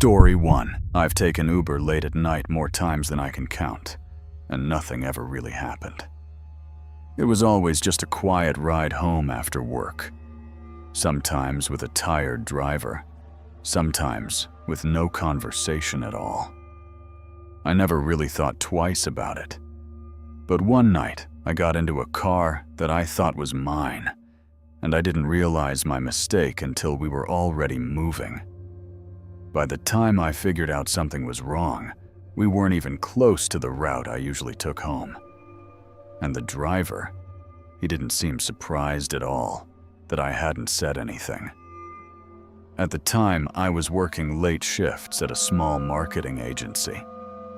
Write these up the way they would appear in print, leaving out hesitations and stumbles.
Story 1. I've taken Uber late at night more times than I can count, and nothing ever really happened. It was always just a quiet ride home after work, sometimes with a tired driver, sometimes with no conversation at all. I never really thought twice about it. But one night, I got into a car that I thought was mine, and I didn't realize my mistake until we were already moving. By the time I figured out something was wrong, we weren't even close to the route I usually took home. And the driver, he didn't seem surprised at all that I hadn't said anything. At the time, I was working late shifts at a small marketing agency.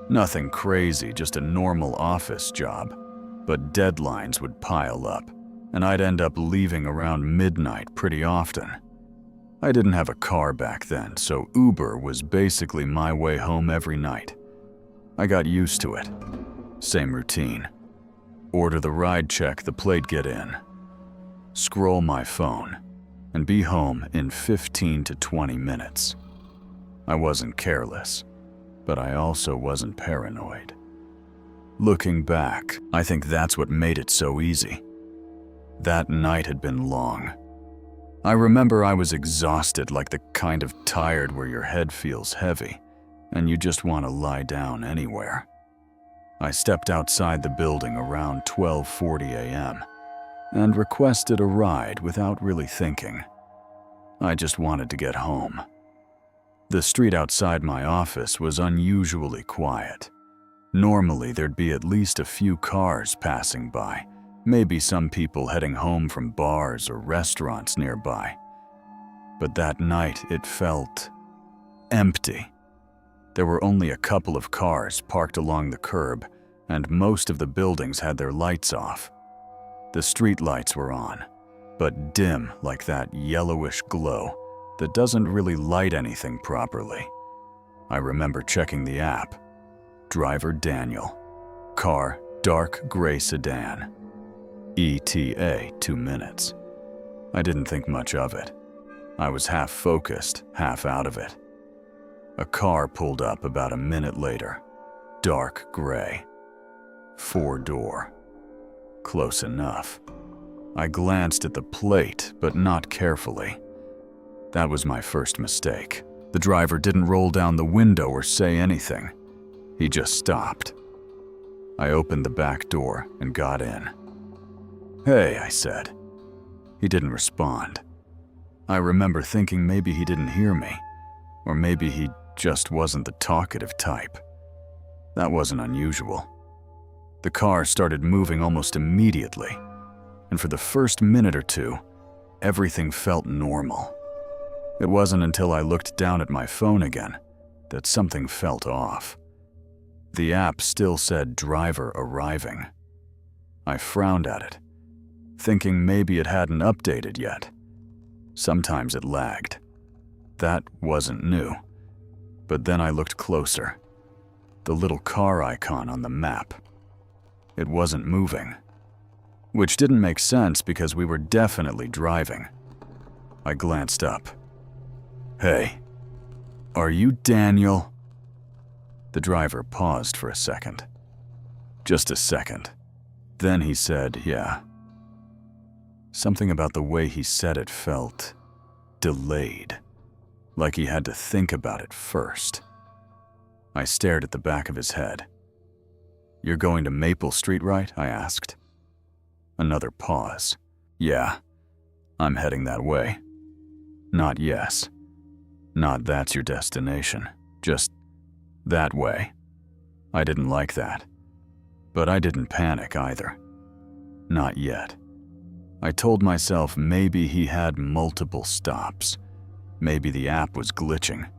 Nothing crazy, just a normal office job, but deadlines would pile up, and I'd end up leaving around midnight pretty often. I didn't have a car back then, so Uber was basically my way home every night. I got used to it. Same routine. Order the ride check, the plate, get in. Scroll my phone, and be home in 15 to 20 minutes. I wasn't careless, but I also wasn't paranoid. Looking back, I think that's what made it so easy. That night had been long. I remember I was exhausted, like the kind of tired where your head feels heavy, and you just want to lie down anywhere. I stepped outside the building around 12:40 a.m. and requested a ride without really thinking. I just wanted to get home. The street outside my office was unusually quiet. Normally, there'd be at least a few cars passing by, maybe some people heading home from bars or restaurants nearby. But that night, it felt empty. There were only a couple of cars parked along the curb, and most of the buildings had their lights off. The street lights were on, but dim, like that yellowish glow that doesn't really light anything properly. I remember checking the app. Driver Daniel. Car dark gray sedan. ETA 2 minutes. I didn't think much of it. I was half focused, half out of it. A car pulled up about a minute later. Dark gray. 4-door. Close enough. I glanced at the plate, but not carefully. That was my first mistake. The driver didn't roll down the window or say anything. He just stopped. I opened the back door and got in. "Hey," I said. He didn't respond. I remember thinking maybe he didn't hear me, or maybe he just wasn't the talkative type. That wasn't unusual. The car started moving almost immediately, and for the first minute or two, everything felt normal. It wasn't until I looked down at my phone again that something felt off. The app still said driver arriving. I frowned at it, thinking maybe it hadn't updated yet. Sometimes it lagged. That wasn't new. But then I looked closer. The little car icon on the map. It wasn't moving. Which didn't make sense because we were definitely driving. I glanced up. "Hey, are you Daniel?" The driver paused for a second. Just a second. Then he said, "Yeah." Something about the way he said it felt delayed, like he had to think about it first. I stared at the back of his head. "You're going to Maple Street, right?" I asked. Another pause. "Yeah, I'm heading that way." Not yes. Not that's your destination. Just that way. I didn't like that. But I didn't panic either. Not yet. I told myself maybe he had multiple stops. Maybe the app was glitching.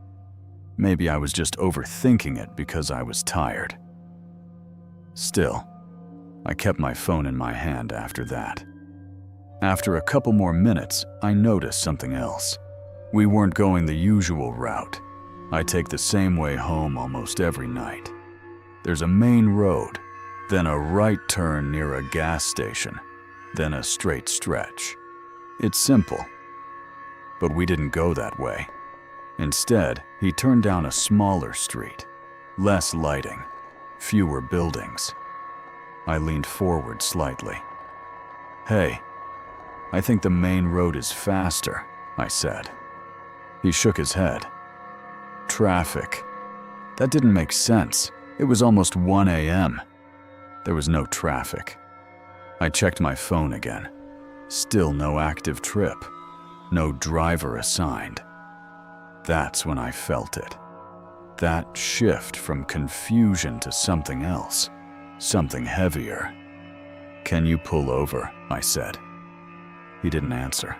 Maybe I was just overthinking it because I was tired. Still, I kept my phone in my hand after that. After a couple more minutes, I noticed something else. We weren't going the usual route. I take the same way home almost every night. There's a main road, then a right turn near a gas station, then a straight stretch. It's simple. But we didn't go that way. Instead, he turned down a smaller street, less lighting, fewer buildings. I leaned forward slightly. "Hey, I think the main road is faster," I said. He shook his head. "Traffic. That didn't make sense. It was almost 1 a.m. There was no traffic." I checked my phone again. Still no active trip. No driver assigned. That's when I felt it. That shift from confusion to something else. Something heavier. "Can you pull over?" I said. He didn't answer.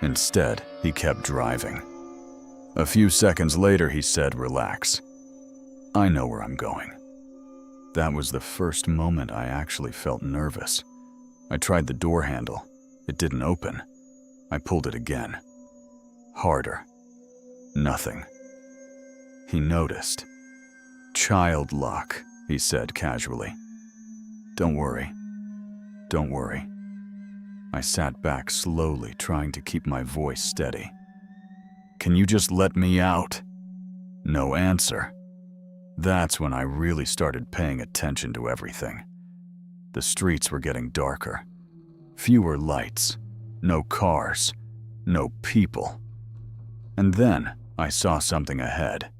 Instead, he kept driving. A few seconds later, he said, "Relax. I know where I'm going." That was the first moment I actually felt nervous. I tried the door handle. It didn't open. I pulled it again. Harder. Nothing. He noticed. "Child lock," he said casually. "Don't worry. Don't worry." I sat back slowly, trying to keep my voice steady. "Can you just let me out?" No answer. That's when I really started paying attention to everything. The streets were getting darker. Fewer lights. No cars. No people. And then I saw something ahead.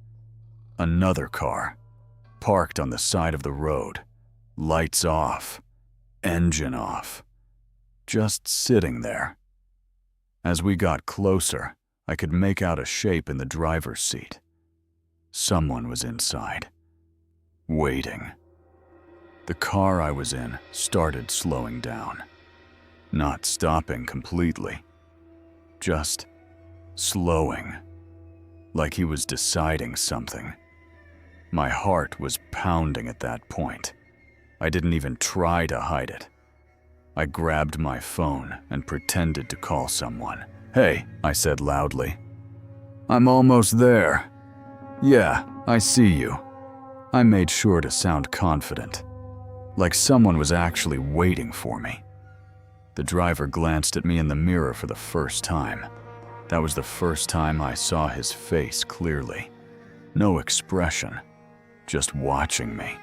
Another car. Parked on the side of the road. Lights off. Engine off. Just sitting there. As we got closer, I could make out a shape in the driver's seat. Someone was inside. Waiting. The car I was in started slowing down. Not stopping completely. Just slowing. Like he was deciding something. My heart was pounding at that point. I didn't even try to hide it. I grabbed my phone and pretended to call someone. "Hey," I said loudly. "I'm almost there." "Yeah, I see you." I made sure to sound confident, like someone was actually waiting for me. The driver glanced at me in the mirror for the first time. That was the first time I saw his face clearly. No expression, just watching me.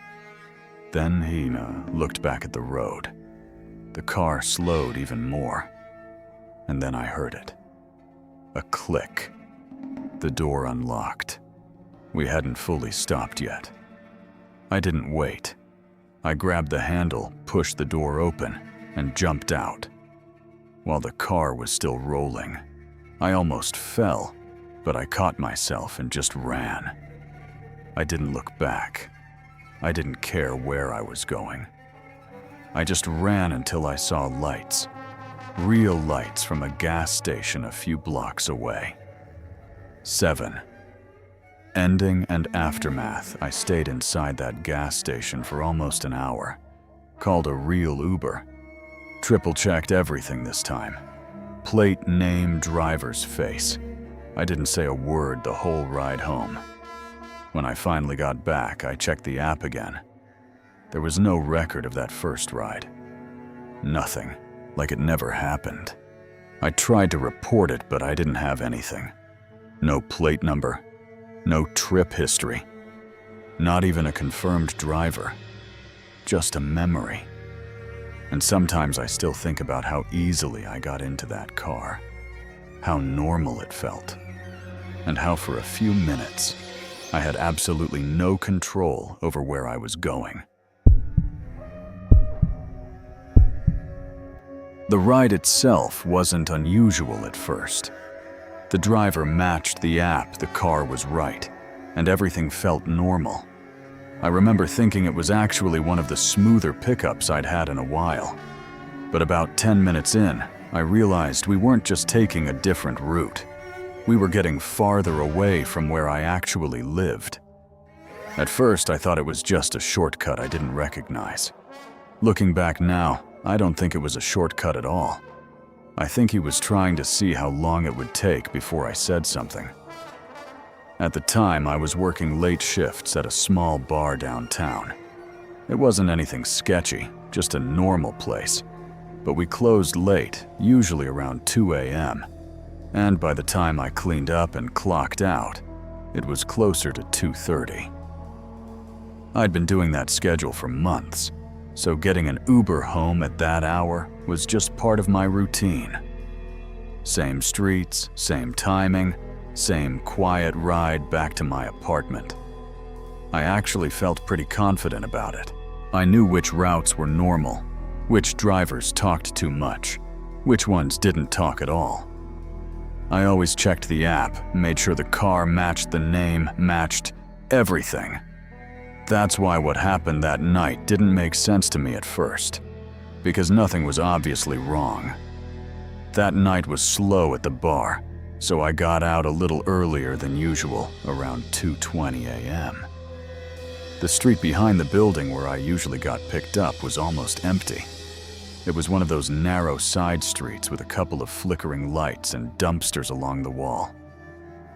Then he looked back at the road. The car slowed even more. And then I heard it. A click. The door unlocked. We hadn't fully stopped yet. I didn't wait. I grabbed the handle, pushed the door open, and jumped out. While the car was still rolling, I almost fell, but I caught myself and just ran. I didn't look back. I didn't care where I was going. I just ran until I saw lights. Real lights from a gas station a few blocks away. 7. Ending and aftermath, I stayed inside that gas station for almost an hour. Called a real Uber. Triple-checked everything this time. Plate, name, driver's face. I didn't say a word the whole ride home. When I finally got back, I checked the app again. There was no record of that first ride. Nothing, like it never happened. I tried to report it, but I didn't have anything. No plate number, no trip history, not even a confirmed driver. Just a memory. And sometimes I still think about how easily I got into that car, how normal it felt, and how for a few minutes I had absolutely no control over where I was going. The ride itself wasn't unusual at first. The driver matched the app, the car was right, and everything felt normal. I remember thinking it was actually one of the smoother pickups I'd had in a while. But about 10 minutes in, I realized we weren't just taking a different route. We were getting farther away from where I actually lived. At first, I thought it was just a shortcut I didn't recognize. Looking back now, I don't think it was a shortcut at all. I think he was trying to see how long it would take before I said something. At the time, I was working late shifts at a small bar downtown. It wasn't anything sketchy, just a normal place. But we closed late, usually around 2 a.m. And by the time I cleaned up and clocked out, it was closer to 2:30. I'd been doing that schedule for months, so getting an Uber home at that hour was just part of my routine. Same streets, same timing, same quiet ride back to my apartment. I actually felt pretty confident about it. I knew which routes were normal, which drivers talked too much, which ones didn't talk at all. I always checked the app, made sure the car matched the name, matched everything. That's why what happened that night didn't make sense to me at first, because nothing was obviously wrong. That night was slow at the bar, so I got out a little earlier than usual, around 2:20 a.m. The street behind the building where I usually got picked up was almost empty. It was one of those narrow side streets with a couple of flickering lights and dumpsters along the wall.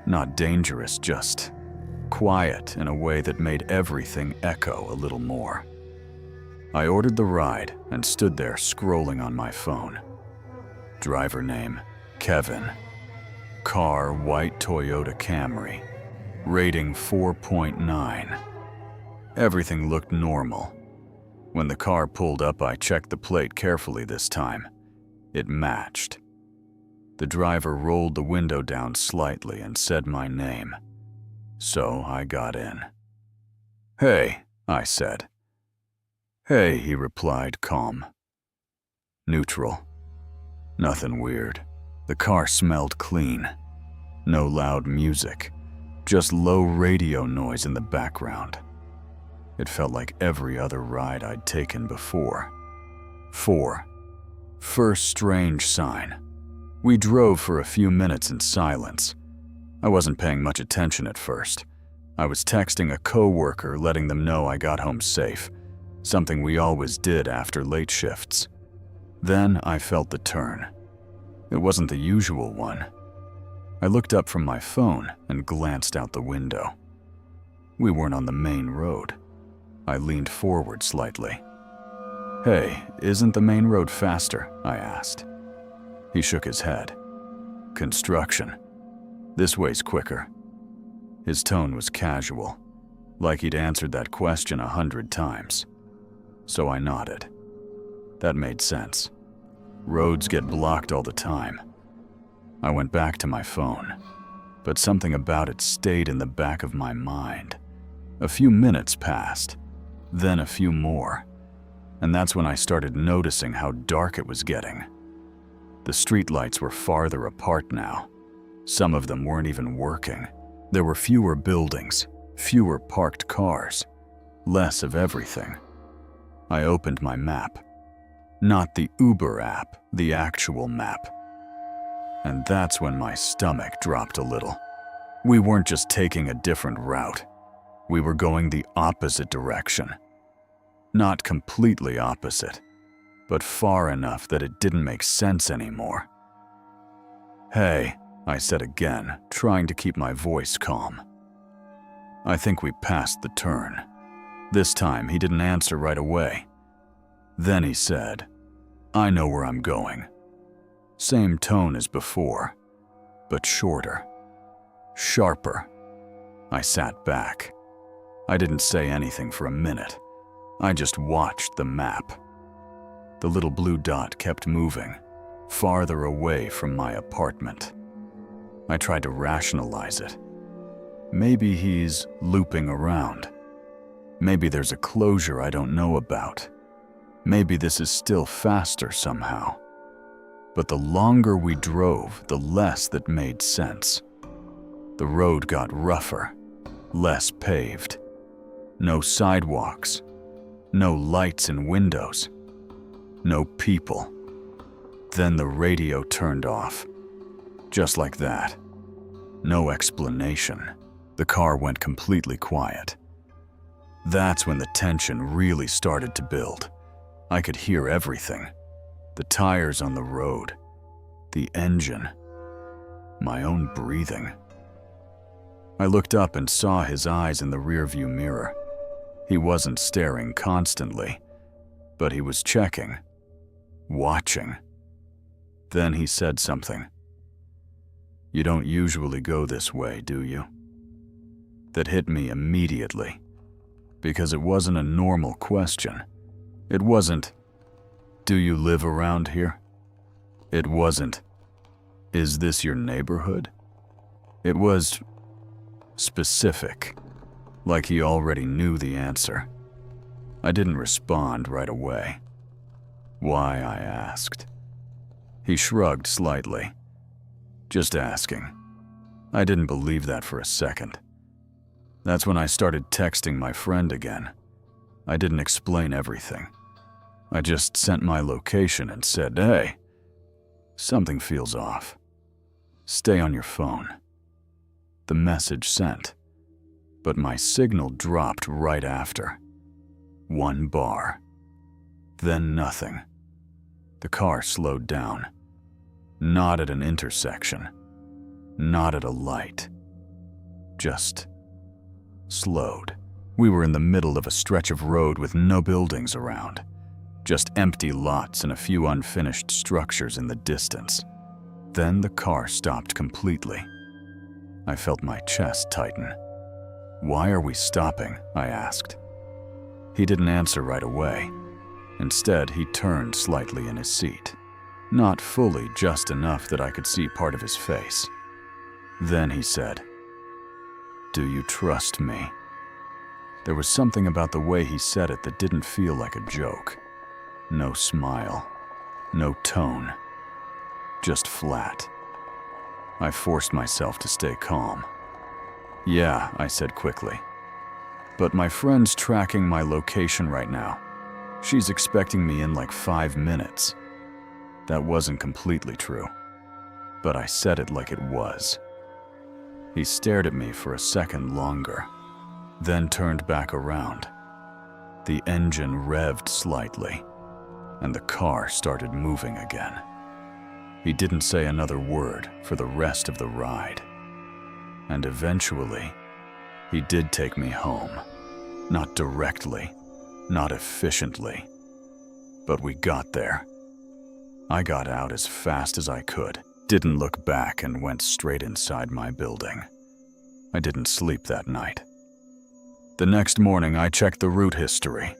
Not dangerous, just quiet in a way that made everything echo a little more. I ordered the ride and stood there scrolling on my phone. Driver name, Kevin. Car, white Toyota Camry. Rating 4.9. Everything looked normal. When the car pulled up, I checked the plate carefully this time. It matched. The driver rolled the window down slightly and said my name. So I got in. "Hey," I said. "Hey," he replied, calm. Neutral. Nothing weird. The car smelled clean. No loud music, just low radio noise in the background. It felt like every other ride I'd taken before. 4. First strange sign. We drove for a few minutes in silence. I wasn't paying much attention at first. I was texting a coworker letting them know I got home safe, something we always did after late shifts. Then I felt the turn. It wasn't the usual one. I looked up from my phone and glanced out the window. We weren't on the main road. I leaned forward slightly. "Hey, isn't the main road faster?" I asked. He shook his head. "Construction. This way's quicker." His tone was casual, like he'd answered that question 100 times. So I nodded. That made sense. Roads get blocked all the time. I went back to my phone, but something about it stayed in the back of my mind. A few minutes passed, then a few more, and that's when I started noticing how dark it was getting. The streetlights were farther apart now. Some of them weren't even working. There were fewer buildings, fewer parked cars, less of everything. I opened my map. Not the Uber app, the actual map. And that's when my stomach dropped a little. We weren't just taking a different route. We were going the opposite direction. Not completely opposite, but far enough that it didn't make sense anymore. "Hey," I said again, trying to keep my voice calm. I think we passed the turn. This time, he didn't answer right away. Then he said, "I know where I'm going." Same tone as before, but shorter, sharper. I sat back. I didn't say anything for a minute. I just watched the map. The little blue dot kept moving, farther away from my apartment. I tried to rationalize it. Maybe he's looping around. Maybe there's a closure I don't know about. Maybe this is still faster somehow. But the longer we drove, the less that made sense. The road got rougher, less paved. No sidewalks, no lights in windows, no people. Then the radio turned off. Just like that. No explanation. The car went completely quiet. That's when the tension really started to build. I could hear everything. The tires on the road, the engine, my own breathing. I looked up and saw his eyes in the rearview mirror. He wasn't staring constantly, but he was checking, watching. Then he said something. "You don't usually go this way, do you?" That hit me immediately, because it wasn't a normal question. It wasn't, "Do you live around here?" It wasn't, "Is this your neighborhood?" It was specific, like he already knew the answer. I didn't respond right away. "Why?" I asked. He shrugged slightly. "Just asking." I didn't believe that for a second. That's when I started texting my friend again. I didn't explain everything. I just sent my location and said, "Hey, something feels off. Stay on your phone." The message sent, but my signal dropped right after. 1 bar. Then nothing. The car slowed down. Not at an intersection. Not at a light. Just slowed. We were in the middle of a stretch of road with no buildings around. Just empty lots and a few unfinished structures in the distance. Then the car stopped completely. I felt my chest tighten. "Why are we stopping?" I asked. He didn't answer right away. Instead, he turned slightly in his seat. Not fully, just enough that I could see part of his face. Then he said, "Do you trust me?" There was something about the way he said it that didn't feel like a joke. No smile. No tone. Just flat. I forced myself to stay calm. "Yeah," I said quickly. "But my friend's tracking my location right now. She's expecting me in like 5 minutes." That wasn't completely true, but I said it like it was. He stared at me for a second longer, then turned back around. The engine revved slightly, and the car started moving again. He didn't say another word for the rest of the ride. And eventually, he did take me home. Not directly, not efficiently, but we got there. I got out as fast as I could, didn't look back, and went straight inside my building. I didn't sleep that night. The next morning, I checked the route history.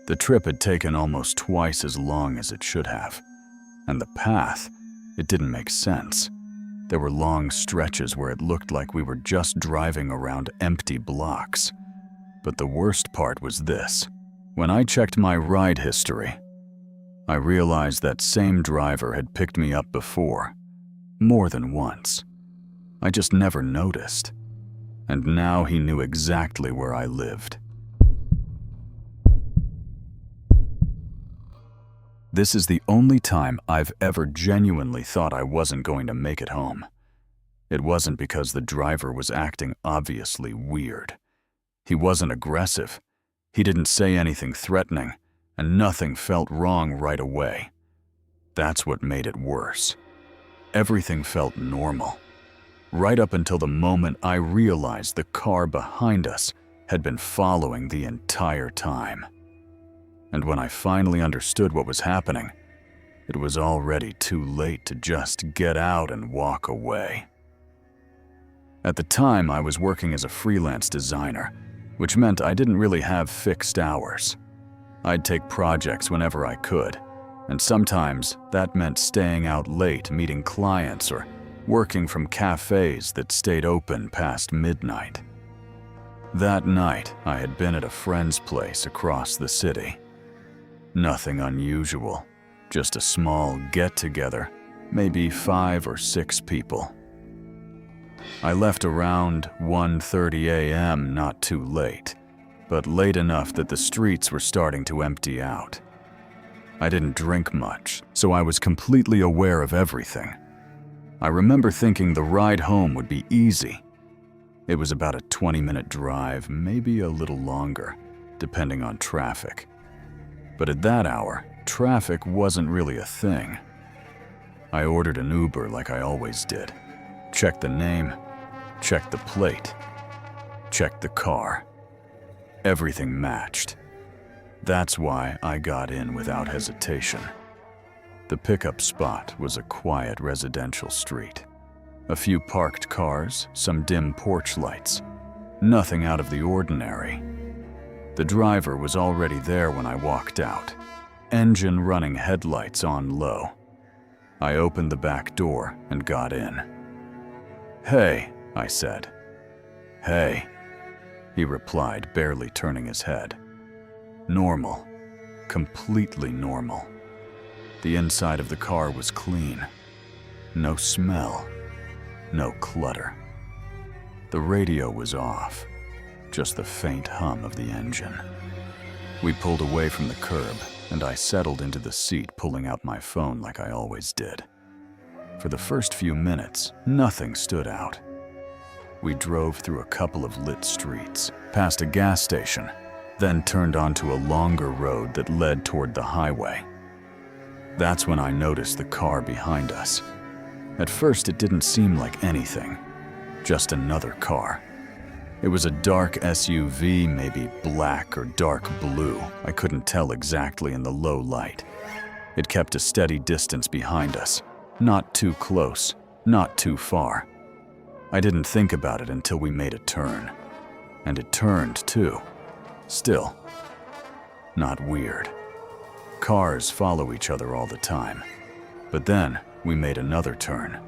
The trip had taken almost twice as long as it should have. And the path, it didn't make sense. There were long stretches where it looked like we were just driving around empty blocks. But the worst part was this. When I checked my ride history, I realized that same driver had picked me up before, more than once. I just never noticed. And now he knew exactly where I lived. This is the only time I've ever genuinely thought I wasn't going to make it home. It wasn't because the driver was acting obviously weird. He wasn't aggressive. He didn't say anything threatening, and nothing felt wrong right away. That's what made it worse. Everything felt normal. Right up until the moment I realized the car behind us had been following the entire time. And when I finally understood what was happening, it was already too late to just get out and walk away. At the time, I was working as a freelance designer, which meant I didn't really have fixed hours. I'd take projects whenever I could, and sometimes that meant staying out late meeting clients or working from cafes that stayed open past midnight. That night, I had been at a friend's place across the city. Nothing unusual, just a small get-together, maybe 5 or 6 people. I left around 1:30 a.m., not too late, but late enough that the streets were starting to empty out. I didn't drink much, so I was completely aware of everything. I remember thinking the ride home would be easy. It was about a 20-minute drive, maybe a little longer, depending on traffic. But at that hour, traffic wasn't really a thing. I ordered an Uber like I always did. Checked the name, checked the plate, checked the car. Everything matched. That's why I got in without hesitation. The pickup spot was a quiet residential street. A few parked cars, some dim porch lights. Nothing out of the ordinary. The driver was already there when I walked out. Engine running, headlights on low. I opened the back door and got in. "Hey," I said. "Hey," he replied, barely turning his head. Normal. Completely normal. The inside of the car was clean. No smell. No clutter. The radio was off. Just the faint hum of the engine. We pulled away from the curb, and I settled into the seat, pulling out my phone like I always did. For the first few minutes, nothing stood out. We drove through a couple of lit streets, past a gas station, then turned onto a longer road that led toward the highway. That's when I noticed the car behind us. At first, it didn't seem like anything, just another car. It was a dark SUV, maybe black or dark blue. I couldn't tell exactly in the low light. It kept a steady distance behind us, not too close, not too far. I didn't think about it until we made a turn. And it turned too. Still, not weird. Cars follow each other all the time. But then we made another turn,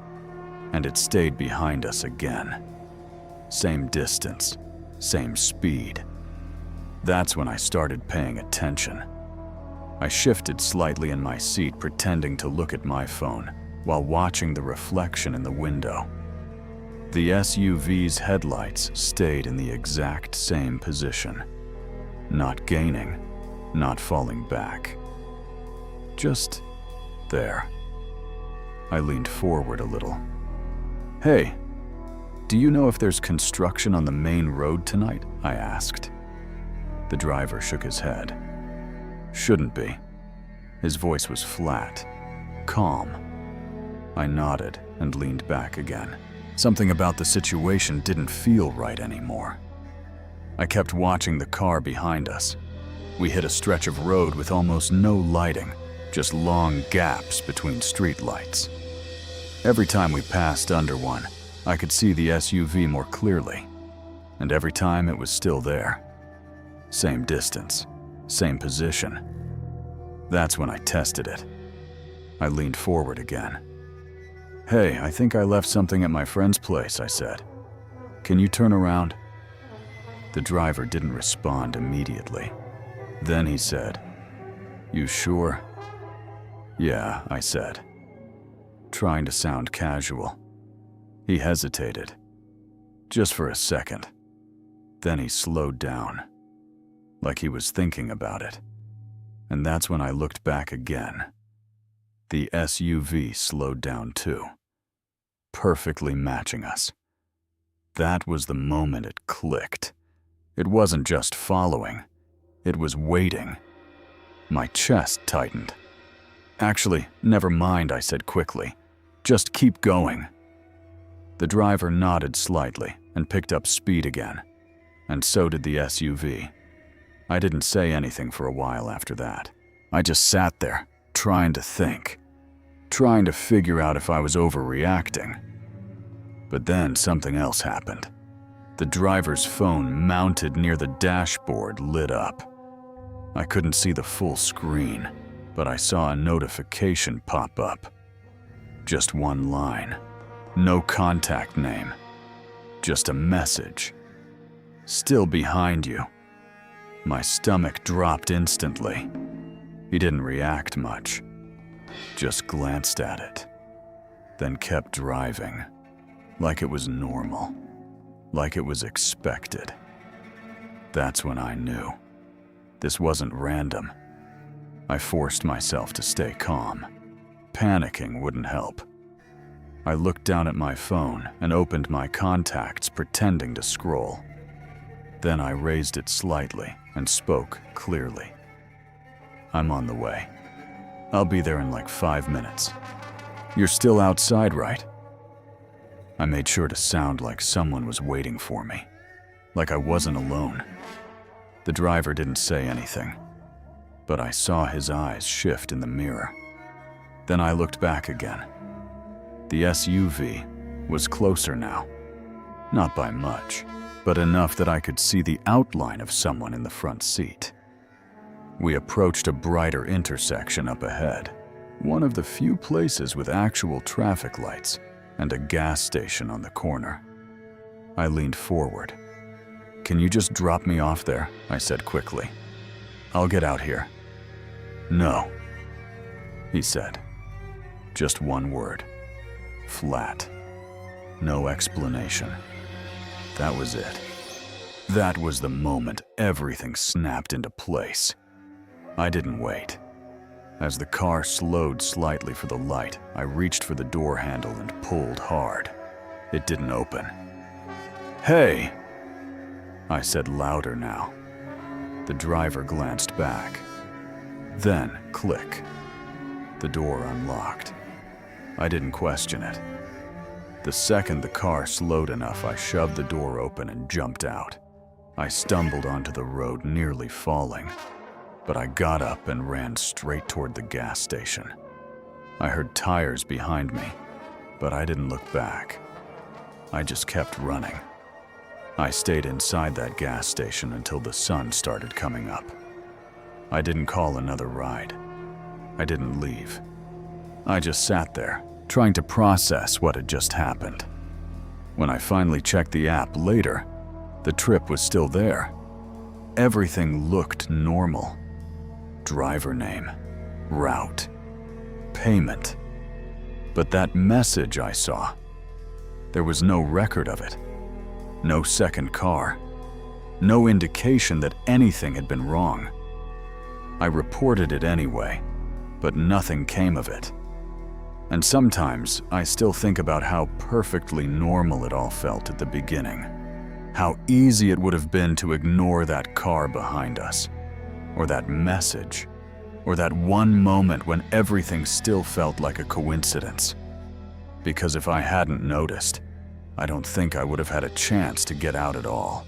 and it stayed behind us again. Same distance, same speed. That's when I started paying attention. I shifted slightly in my seat, pretending to look at my phone while watching the reflection in the window. The SUV's headlights stayed in the exact same position. Not gaining, not falling back. Just there. I leaned forward a little. "Hey, do you know if there's construction on the main road tonight?" I asked. The driver shook his head. "Shouldn't be." His voice was flat, calm. I nodded and leaned back again. Something about the situation didn't feel right anymore. I kept watching the car behind us. We hit a stretch of road with almost no lighting, just long gaps between streetlights. Every time we passed under one, I could see the SUV more clearly, and every time it was still there. Same distance, same position. That's when I tested it. I leaned forward again. "Hey, I think I left something at my friend's place," I said. "Can you turn around?" The driver didn't respond immediately. Then he said, "You sure?" "Yeah," I said, trying to sound casual. He hesitated, just for a second. Then he slowed down, like he was thinking about it. And that's when I looked back again. The SUV slowed down too, perfectly matching us. That was the moment it clicked. It wasn't just following, it was waiting. My chest tightened. "Actually, never mind," I said quickly. "Just keep going." The driver nodded slightly and picked up speed again, and so did the SUV. I didn't say anything for a while after that. I just sat there, trying to think, trying to figure out if I was overreacting. But then something else happened. The driver's phone, mounted near the dashboard, lit up. I couldn't see the full screen, but I saw a notification pop up. Just one line. No contact name. Just a message. "Still behind you." My stomach dropped instantly. He didn't react much. Just glanced at it. Then kept driving. Like it was normal. Like it was expected. That's when I knew. This wasn't random. I forced myself to stay calm. Panicking wouldn't help. I looked down at my phone and opened my contacts, pretending to scroll. Then I raised it slightly and spoke clearly. "I'm on the way. I'll be there in like 5 minutes. You're still outside, right?" I made sure to sound like someone was waiting for me, like I wasn't alone. The driver didn't say anything, but I saw his eyes shift in the mirror. Then I looked back again. The SUV, was closer now. Not by much, but enough that I could see the outline of someone in the front seat. We approached a brighter intersection up ahead, one of the few places with actual traffic lights and a gas station on the corner. I leaned forward. "Can you just drop me off there?" I said quickly. "I'll get out here." "No," he said. Just one word. Flat. No explanation. That was it. That was the moment everything snapped into place. I didn't wait. As the car slowed slightly for the light, I reached for the door handle and pulled hard. It didn't open. "Hey!" I said louder now. The driver glanced back. Then, click. The door unlocked. I didn't question it. The second the car slowed enough, I shoved the door open and jumped out. I stumbled onto the road, nearly falling, but I got up and ran straight toward the gas station. I heard tires behind me, but I didn't look back. I just kept running. I stayed inside that gas station until the sun started coming up. I didn't call another ride. I didn't leave. I just sat there, trying to process what had just happened. When I finally checked the app later, the trip was still there. Everything looked normal. Driver name, route, payment. But that message I saw, there was no record of it. No second car. No indication that anything had been wrong. I reported it anyway, but nothing came of it. And sometimes I still think about how perfectly normal it all felt at the beginning. How easy it would have been to ignore that car behind us, or that message, or that one moment when everything still felt like a coincidence. Because if I hadn't noticed, I don't think I would have had a chance to get out at all.